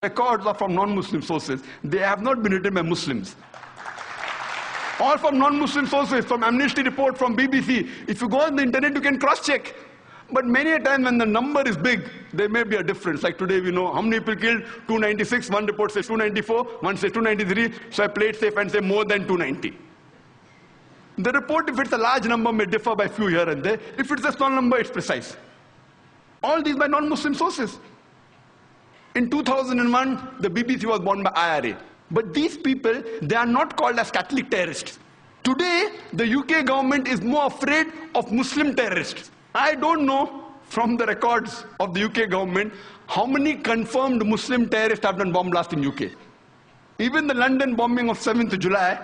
records are from non-Muslim sources. They have not been written by Muslims. All from non-Muslim sources, from Amnesty report, from BBC. If you go on the internet, you can cross-check. But many a time when the number is big, there may be a difference. Like today, we know how many people killed, 296, one report says 294, one says 293, so I play it safe and say more than 290. The report, if it's a large number, may differ by few here and there. If it's a small number, it's precise. All these by non-Muslim sources. In 2001, the BBC was bought by IRA. But these people, they are not called as Catholic terrorists. Today, the UK government is more afraid of Muslim terrorists. I don't know from the records of the UK government how many confirmed Muslim terrorists have done bomb blast in UK. Even the London bombing of 7th July,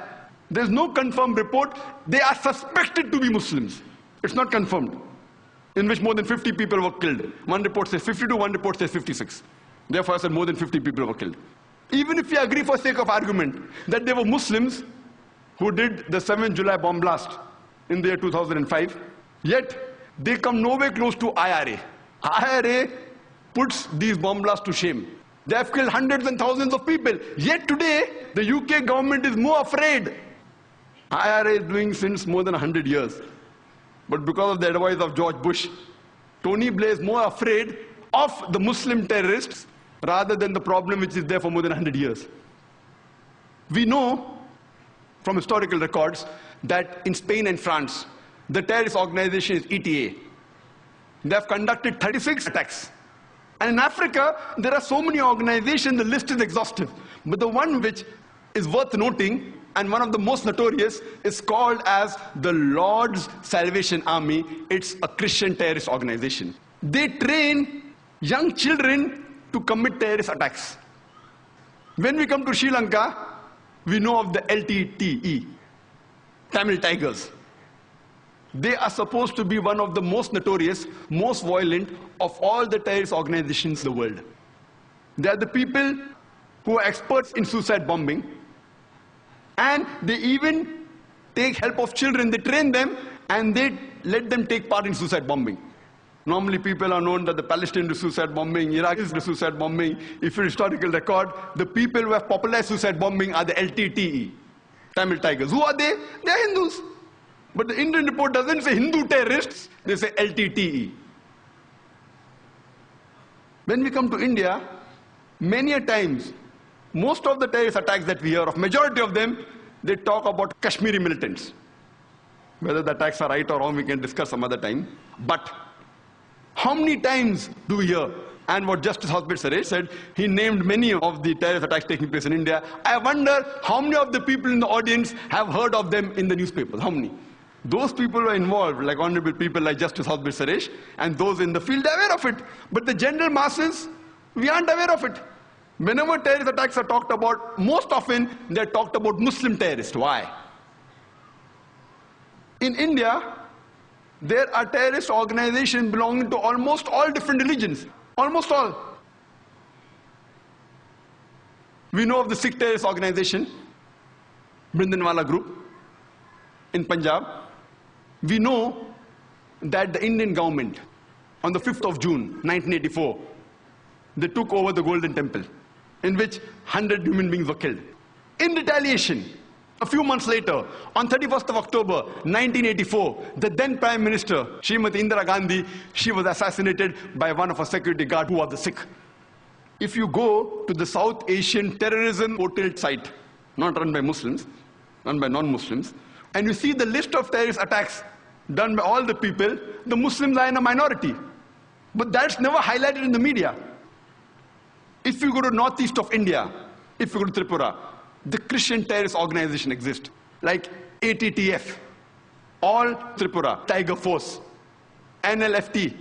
there's no confirmed report. They are suspected to be Muslims. It's not confirmed. In which more than 50 people were killed. One report says 52, one report says 56. Therefore, I said more than 50 people were killed. Even if we agree for sake of argument that they were Muslims who did the 7th July bomb blast in the year 2005, yet they come nowhere close to IRA. IRA puts these bomb blasts to shame. They have killed hundreds and thousands of people. Yet today, the UK government is more afraid. IRA is doing since more than 100 years. But because of the advice of George Bush, Tony Blair is more afraid of the Muslim terrorists rather than the problem which is there for more than 100 years. We know from historical records that in Spain and France, the terrorist organization is ETA. They have conducted 36 attacks. And in Africa, there are so many organizations, the list is exhaustive. But the one which is worth noting, and one of the most notorious, is called as the Lord's Salvation Army. It's a Christian terrorist organization. They train young children to commit terrorist attacks. When we come to Sri Lanka, we know of the LTTE, Tamil Tigers. They are supposed to be one of the most notorious, most violent of all the terrorist organizations in the world. They are the people who are experts in suicide bombing. And they even take help of children. They train them and they let them take part in suicide bombing. Normally people are known that the Palestinian do suicide bombing, Iraq is the suicide bombing. If you historical record, the people who have popularized suicide bombing are the LTTE, Tamil Tigers. Who are they? They are Hindus. But the Indian report doesn't say Hindu terrorists, they say LTTE. When we come to India, many a times, most of the terrorist attacks that we hear of, majority of them, they talk about Kashmiri militants. Whether the attacks are right or wrong, we can discuss some other time. But how many times do we hear? And what Justice Housebir Suresh said, he named many of the terrorist attacks taking place in India. I wonder how many of the people in the audience have heard of them in the newspapers. How many? Those people who are involved, like honorable people like Justice Housebir Suresh, and those in the field are aware of it. But the general masses, we aren't aware of it. Whenever terrorist attacks are talked about, most often they're talked about Muslim terrorists. Why? In India, there are terrorist organizations belonging to almost all different religions. Almost all. We know of the Sikh terrorist organization, Bhindranwala Group, in Punjab. We know that the Indian government, on the 5th of June, 1984, they took over the Golden Temple, in which 100 human beings were killed. In retaliation, a few months later, on 31st of October, 1984, the then Prime Minister, Srimati Indira Gandhi, she was assassinated by one of her security guards who was the Sikh. If you go to the South Asian terrorism portal site, not run by Muslims, run by non-Muslims, and you see the list of terrorist attacks done by all the people, the Muslims are in a minority. But that's never highlighted in the media. If you go to northeast of India, if you go to Tripura, the Christian terrorist organization exists, like ATTF, All Tripura, Tiger Force, NLFT,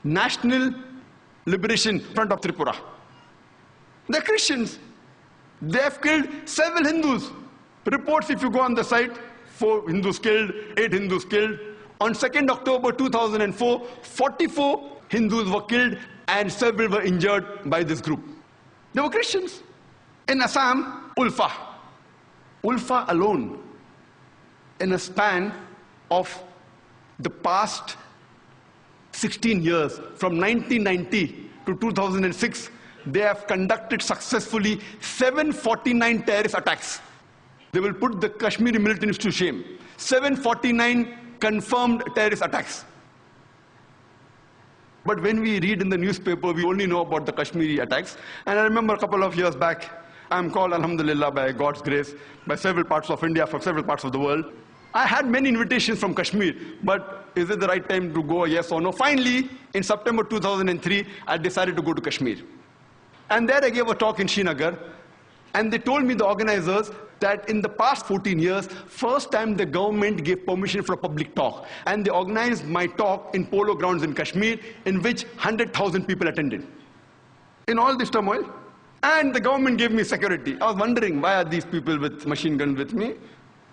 National Liberation Front of Tripura. They're Christians. They have killed several Hindus. Reports, if you go on the site, 4 Hindus killed, 8 Hindus killed. On 2nd October 2004, 44 Hindus were killed and several were injured by this group. They were Christians. In Assam, Ulfa. Ulfa alone, in a span of the past 16 years, from 1990 to 2006, they have conducted successfully 749 terrorist attacks. They will put the Kashmiri militants to shame. 749 confirmed terrorist attacks. But when we read in the newspaper, we only know about the Kashmiri attacks. And I remember a couple of years back, I'm called, alhamdulillah, by God's grace, by several parts of India, from several parts of the world. I had many invitations from Kashmir, but is it the right time to go, yes or no? Finally, in September 2003, I decided to go to Kashmir. And there I gave a talk in Srinagar, and they told me, the organizers, that in the past 14 years, first time the government gave permission for a public talk. And they organized my talk in polo grounds in Kashmir, in which 100,000 people attended. In all this turmoil. And the government gave me security. I was wondering, why are these people with machine guns with me?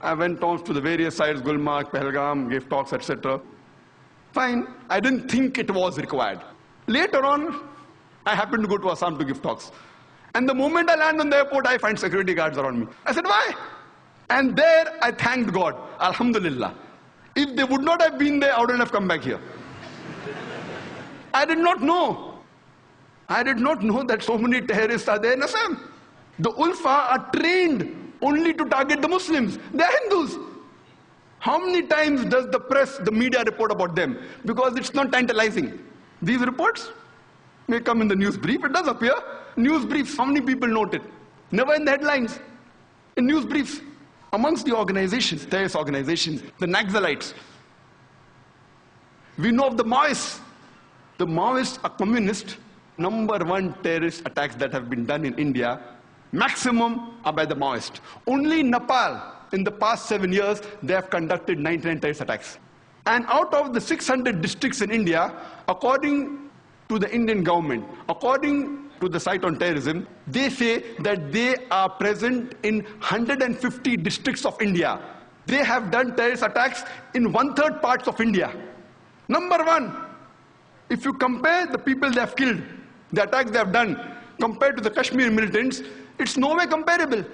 I went on to the various sites, Gulmarg, Pahalgam, gave talks, etc. Fine. I didn't think it was required. Later on, I happened to go to Assam to give talks. And the moment I land on the airport, I find security guards around me. I said, why? And there, I thanked God. Alhamdulillah. If they would not have been there, I wouldn't have come back here. I did not know. I did not know that so many terrorists are there in Assam. The Ulfa are trained only to target the Muslims. They are Hindus. How many times does the press, the media report about them? Because it's not tantalizing. These reports may come in the news brief. It does appear. News briefs, how many people note it? Never in the headlines. In news briefs. Amongst the organizations, terrorist organizations, the Naxalites. We know of the Maoists. The Maoists are communist. #1 terrorist attacks that have been done in India, maximum are by the Maoists. Only in Nepal, in the past 7 years, they have conducted 99 terrorist attacks. And out of the 600 districts in India, according to the Indian government, according to the site on terrorism, they say that they are present in 150 districts of India. They have done terrorist attacks in 1/3 parts of India. #1, if you compare the people they have killed, the attacks they have done, compared to the Kashmir militants, it's no way comparable.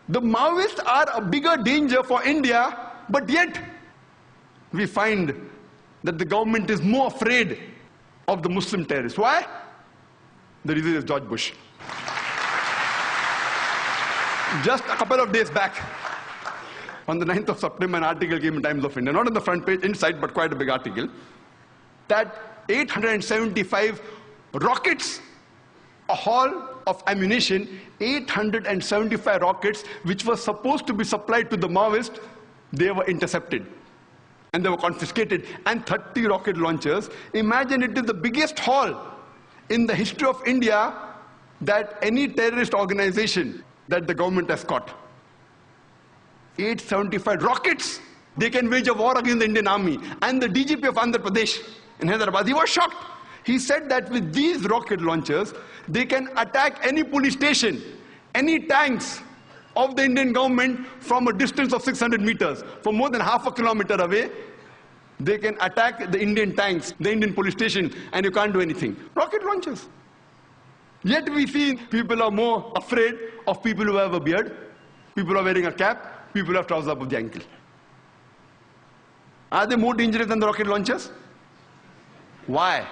The Maoists are a bigger danger for India, but yet we find that the government is more afraid of the Muslim terrorists. Why? The reason is George Bush. Just a couple of days back, on the 9th of September, an article came in Times of India, not on the front page, inside, but quite a big article, that 875 rockets, a haul of ammunition, 875 rockets, which were supposed to be supplied to the Maoists, they were intercepted. And they were confiscated. And 30 rocket launchers. Imagine, it is the biggest haul in the history of India that any terrorist organization that the government has caught. 875 rockets. They can wage a war against the Indian army. And the DGP of Andhra Pradesh in Hyderabad, he was shocked. He said that with these rocket launchers, they can attack any police station, any tanks of the Indian government from a distance of 600 meters. For more than half a kilometer away, they can attack the Indian tanks, the Indian police station, and you can't do anything. Rocket launchers. Yet we see people are more afraid of people who have a beard, people who are wearing a cap, people who have trousers above the ankle. Are they more dangerous than the rocket launchers? Why?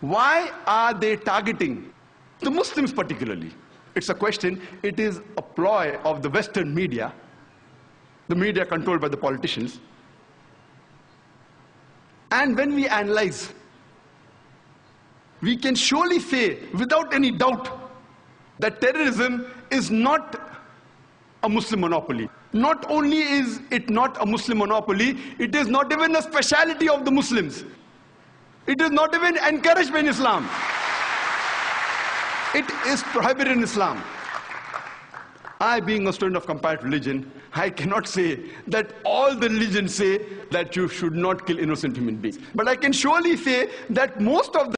Why are they targeting the Muslims particularly? It's a question. It is a ploy of the Western media, the media controlled by the politicians. And when we analyze, we can surely say, without any doubt, that terrorism is not a Muslim monopoly. Not only is it not a Muslim monopoly, it is not even a speciality of the Muslims. It is not even encouraged in Islam. It is prohibited in Islam. I, being a student of comparative religion, I cannot say that all the religions say that you should not kill innocent human beings. But I can surely say that most of the